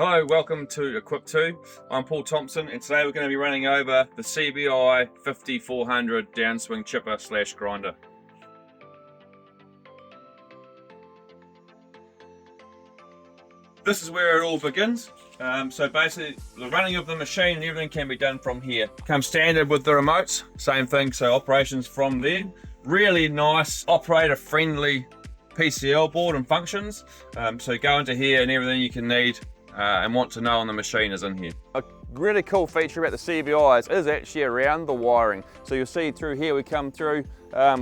Hello, welcome to Equip2. I'm Paul Thompson, and today we're going to be running over the CBI 5400 downswing chipper / grinder. This is where it all begins. So basically, the running of the machine and everything can be done from here. Comes standard with the remotes, same thing, so operations from there. Really nice, operator-friendly PCL board and functions. So go into here and everything you can need and want to know on the machine is in here. A really cool feature about the CBIs is actually around the wiring. So you'll see through here we come through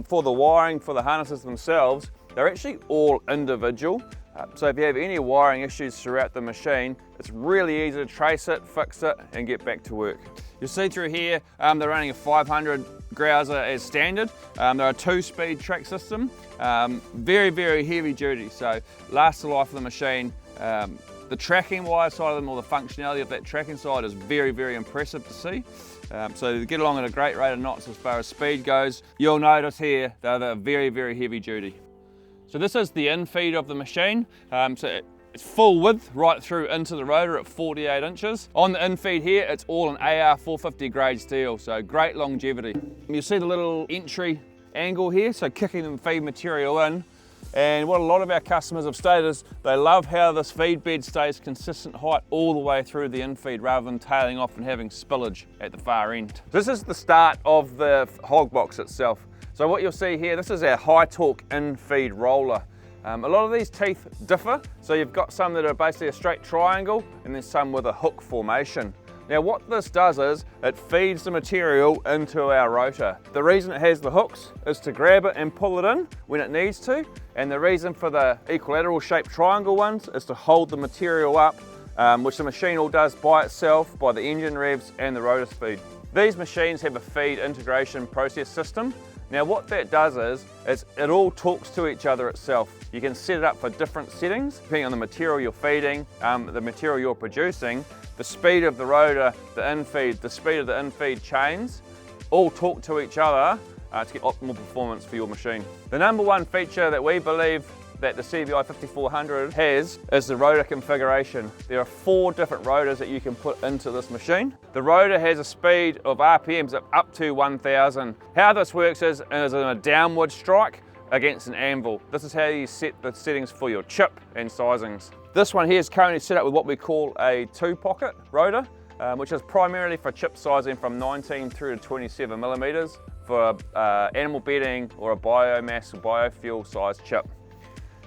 for the wiring, for the harnesses themselves, they're actually all individual. So if you have any wiring issues throughout the machine, it's really easy to trace it, fix it, and get back to work. You'll see through here, they're running a 500 grouser as standard. They're a 2-speed track system. Very, very heavy duty, so lasts the life of the machine. The tracking wire side of them, or the functionality of that tracking side, is very, very impressive to see. So to get along at a great rate of knots as far as speed goes. You'll notice here they're very, very heavy duty. So this is the in-feed of the machine. So it's full width right through into the rotor at 48 inches. On the in-feed here, it's all an AR 450 grade steel, so great longevity. You see the little entry angle here, so kicking the feed material in. And what a lot of our customers have stated is they love how this feed bed stays consistent height all the way through the in-feed rather than tailing off and having spillage at the far end. This is the start of the hog box itself. So what you'll see here, this is our high torque in-feed roller. A lot of these teeth differ. So you've got some that are basically a straight triangle and then some with a hook formation. Now what this does is it feeds the material into our rotor. The reason it has the hooks is to grab it and pull it in when it needs to, and the reason for the equilateral shaped triangle ones is to hold the material up, which the machine all does by itself by the engine revs and the rotor speed. These machines have a feed integration process system. Now what that does is it all talks to each other itself. You can set it up for different settings depending on the material you're feeding, the material you're producing, the speed of the rotor, the in-feed, the speed of the in-feed chains, all talk to each other to get optimal performance for your machine. The number one feature that we believe that the CBI 5400 has is the rotor configuration. There are 4 different rotors that you can put into this machine. The rotor has a speed of RPMs of up to 1000. How this works is in a downward strike against an anvil. This is how you set the settings for your chip and sizings. This one here is currently set up with what we call a 2-pocket rotor, which is primarily for chip sizing from 19 through to 27 millimeters for animal bedding or a biomass or biofuel sized chip.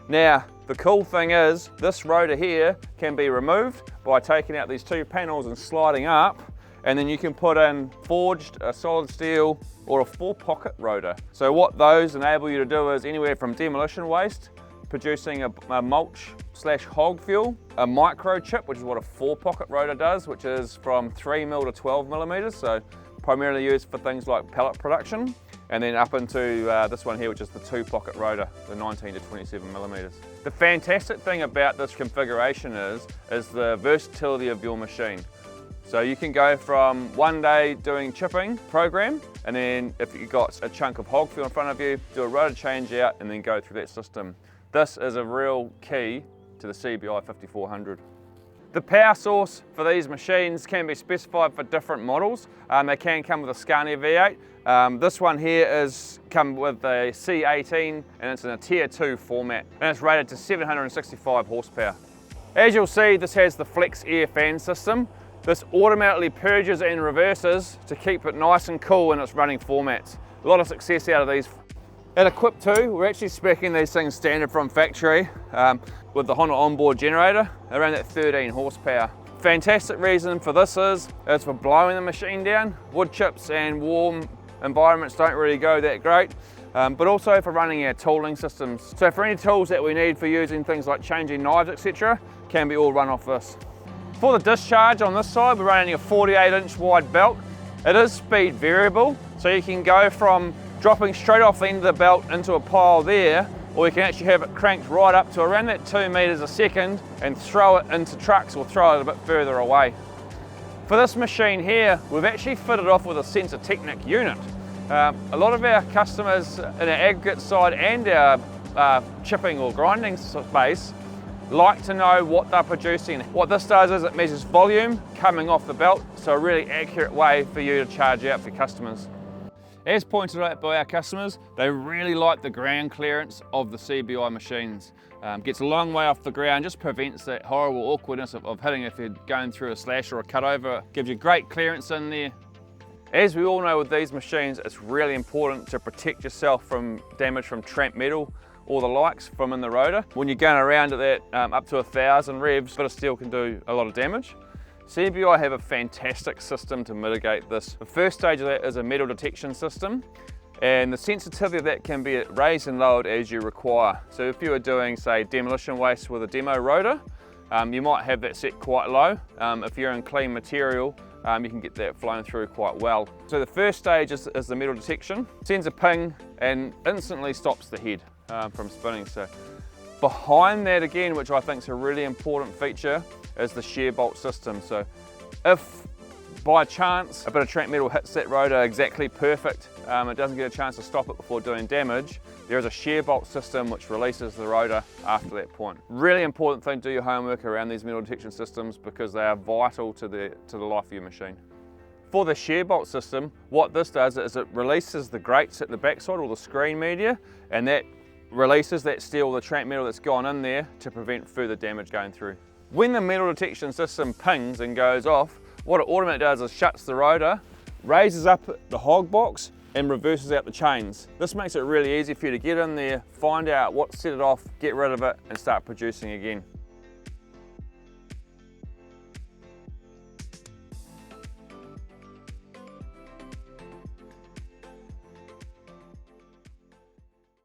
Now, the cool thing is this rotor here can be removed by taking out these 2 panels and sliding up, and then you can put in forged, a solid steel, or a 4-pocket rotor. So what those enable you to do is anywhere from demolition waste, producing a mulch / hog fuel, a microchip, which is what a 4-pocket rotor does, which is from 3 mil to 12 millimeters, so primarily used for things like pellet production, and then up into this one here, which is the 2-pocket rotor, the 19 to 27 millimeters. The fantastic thing about this configuration is the versatility of your machine. So you can go from one day doing chipping program, and then if you've got a chunk of hog fuel in front of you, do a rotor change out and then go through that system. This is a real key to the CBI 5400. The power source for these machines can be specified for different models. They can come with a Scania V8. This one here is come with a C18 and it's in a Tier 2 format, and it's rated to 765 horsepower. As you'll see, this has the flex air fan system. This automatically purges and reverses to keep it nice and cool in its running formats. A lot of success out of these. At Equip2, we're actually speccing these things standard from factory with the Honda onboard generator, around that 13 horsepower. Fantastic reason for this is it's for blowing the machine down. Wood chips and warm environments don't really go that great, but also for running our tooling systems. So for any tools that we need for using things like changing knives, etc., can be all run off this. For the discharge on this side, we're running a 48-inch wide belt. It is speed variable, so you can go from dropping straight off the end of the belt into a pile there, or you can actually have it cranked right up to around that 2 meters a second and throw it into trucks or throw it a bit further away. For this machine here, we've actually fitted off with a sensor technic unit. A lot of our customers in our aggregate side and our chipping or grinding space like to know what they're producing. What this does is it measures volume coming off the belt, so a really accurate way for you to charge out for customers. As pointed out by our customers, they really like the ground clearance of the CBI machines. Gets a long way off the ground, just prevents that horrible awkwardness of hitting if you're going through a slash or a cutover. Gives you great clearance in there. As we all know with these machines, it's really important to protect yourself from damage from tramp metal or the likes from in the rotor. When you're going around at that up to 1,000 revs, a bit of steel can do a lot of damage. CBI have a fantastic system to mitigate this. The first stage of that is a metal detection system, and the sensitivity of that can be raised and lowered as you require. So if you are doing, say, demolition waste with a demo rotor, you might have that set quite low. If you're in clean material, you can get that flowing through quite well. So the first stage is the metal detection. Sends a ping and instantly stops the head from spinning. So behind that again, which I think is a really important feature, is the shear bolt system. So if by chance a bit of tramp metal hits that rotor exactly perfect, it doesn't get a chance to stop it before doing damage, there is a shear bolt system which releases the rotor after that point. Really important thing to do your homework around these metal detection systems because they are vital to the life of your machine. For the shear bolt system, what this does is it releases the grates at the backside or the screen media, and that releases that steel, the tramp metal that's gone in there to prevent further damage going through. When the metal detection system pings and goes off, what it automatically does is shuts the rotor, raises up the hog box and reverses out the chains. This makes it really easy for you to get in there, find out what set it off, get rid of it and start producing again.